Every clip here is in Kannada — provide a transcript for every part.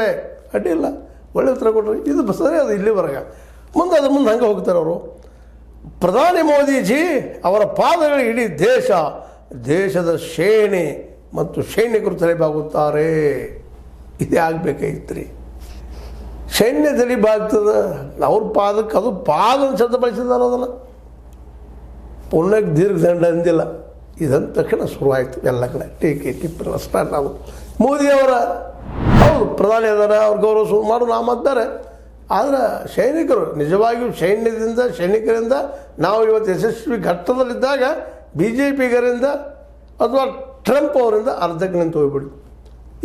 ಇದ್ದೇವೆ, ಅಡ್ಡಿಲ್ಲ, ಒಳ್ಳೆ ಉತ್ತರ ಕೊಟ್ಟರು. ಇದು ಸರಿ, ಅದು ಇಲ್ಲಿವರೆಗೆ. ಮುಂದೆ ಅದ್ರ ಮುಂದೆ ಹಂಗೆ ಹೋಗ್ತಾರೆ ಅವರು. ಪ್ರಧಾನಿ ಮೋದಿಜಿ ಅವರ ಪಾದಗಳಿಗೆ ಇಡೀ ದೇಶದ ಸೇನೆ ಮತ್ತು ಸೈನಿಕರು ತಲೆಬಾಗುತ್ತಾರೆ. ಇದೇ ಆಗಬೇಕಾಗಿತ್ತು ರೀ. ಸೈನ್ಯ ತಲೆಬಾಗ್ತದೆ ಅವ್ರ ಪಾದಕ್ಕೆ, ಅದು ಪಾದ ಶಬ್ದ ಬಳಸಿದಾರೆ. ಅದನ್ನು ಪುಣ್ಯಕ್ಕೆ ದೀರ್ಘದಂಡ ಅಂದಿಲ್ಲ. ಇದಂದ ತಕ್ಷಣ ಶುರುವಾಯಿತು ಎಲ್ಲ ಕಡೆ ಟೀಕೆ ಟಿಪ್ಪೆಲ್ಲ ಸ್ಟಾರ್ಟ್ ಆಗೋದು. ಮೋದಿಯವರ ಹೌದು ಪ್ರಧಾನಿ ಅದಾರ, ಅವ್ರ ಗೌರವ ಸುಮಾರು ನಾಮದ್ದಾರೆ. ಆದರೆ ಸೈನಿಕರು ನಿಜವಾಗಿಯೂ ಸೈನಿಕರಿಂದ ನಾವು ಇವತ್ತು ಯಶಸ್ವಿ ಘಟ್ಟದಲ್ಲಿದ್ದಾಗ BJPಗರಿಂದ ಅಥವಾ ಟ್ರಂಪ್ ಅವರಿಂದ ಅರ್ಧಕ್ಕೆ ನಿಂತು ಹೋಗ್ಬಿಡಿ.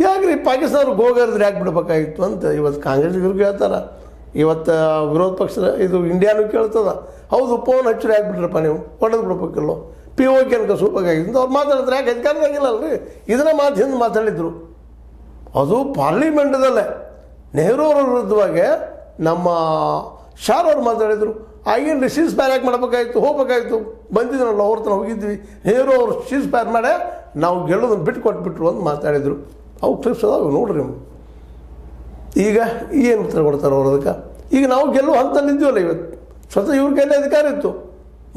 ಯಾಕ್ರಿ ಪಾಕಿಸ್ತಾನಕ್ಕೆ ಹೋಗೋದ್ರೆ ಯಾಕೆ ಬಿಡಬೇಕಾಗಿತ್ತು ಅಂತ ಇವತ್ತು ಕಾಂಗ್ರೆಸ್ಗಿವ್ರಿಗೆ ಹೇಳ್ತಾರೆ. ಇವತ್ತು ವಿರೋಧ ಪಕ್ಷದ ಇದು ಇಂಡಿಯಾನು ಕೇಳ್ತದ, ಹೌದು ಫೋನ್ ಹಚ್ಚರಿ ಹಾಕ್ಬಿಟ್ರಪ್ಪ, ನೀವು ಹೊಡೆದು ಬಿಡ್ಬೇಕಲ್ಲೋ, POK ಅನ್ಕ ಸೂಪಾಗಿತ್ತು ಅವ್ರು ಮಾತಾಡಿದ್ರೆ ಯಾಕೆ ಅಧಿಕಾರದಾಗಿಲ್ಲ ಅಲ್ರಿ. ಇದನ್ನ ಹಿಂದೆ ಮಾತಾಡಿದ್ರು. ಅದು ಪಾರ್ಲಿಮೆಂಟ್ದಲ್ಲೇ ನೆಹರು ಅವರ ವಿರುದ್ಧವಾಗಿ ನಮ್ಮ ಶಾರ್ ಅವ್ರು ಮಾತಾಡಿದರು. ಆಗೇನು ಸೀಸ್ ಫೈರ್ ಯಾಕೆ ಮಾಡಬೇಕಾಗಿತ್ತು, ಹೋಗ್ಬೇಕಾಗಿತ್ತು, ಬಂದಿದ್ರಲ್ಲ ಅವ್ರ ತನ ಹೋಗಿದ್ವಿ, ನೆಹರು ಅವರು ಸೀಸ್ ಫೈರ್ ಮಾಡೇ ನಾವು ಗೆಲ್ಲೋದನ್ನು ಬಿಟ್ಟು ಕೊಟ್ಬಿಟ್ರು ಅಂತ ಮಾತಾಡಿದರು. ಅವು ಕ್ಲಿಪ್ಸ್ ಅದಾವೆ ನೋಡ್ರಿ. ಈಗ ಏನು ಉತ್ತರ ಕೊಡ್ತಾರೆ ಅವ್ರು ಅದಕ್ಕೆ? ಈಗ ನಾವು ಗೆಲ್ಲುವ ಹಂತಲ್ಲಿ ಇದ್ದೀವಲ್ಲ ಇವತ್ತು. ಸ್ವತಃ ಇವ್ರ ಕೈಯಲ್ಲಿ ಅಧಿಕಾರ ಇತ್ತು,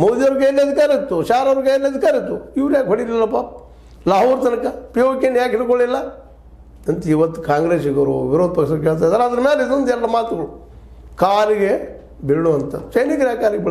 ಮೋದಿಯವ್ರ ಕೈಯಲ್ಲಿ ಅಧಿಕಾರ ಇತ್ತು, ಶಾರ್ ಅವ್ರ ಕೈಯಲ್ಲಿ ಅಧಿಕಾರ ಇತ್ತು. ಇವ್ರು ಯಾಕೆ ಹೊಡಿಲಿಲ್ಲಪ್ಪ ಲಾಹೋರ್ ತನಕ? POK ಯಾಕೆ ಹಿಡ್ಕೊಳ್ಳಿಲ್ಲ ಅಂತ ಇವತ್ತು ಕಾಂಗ್ರೆಸ್ಸಿಗರು ವಿರೋಧ ಪಕ್ಷ ಕೇಳ್ತಾ ಇದ್ದಾರೆ. ಅದ್ರ ಮೇಲೆ ಇದೊಂದು ಎರಡು ಮಾತುಗಳು ಕಾಲಿಗೆ ಬೀಳುವಂಥ. ಸೈನಿಕರು ಯಾಕೆ ಕಾಲಿಗೆ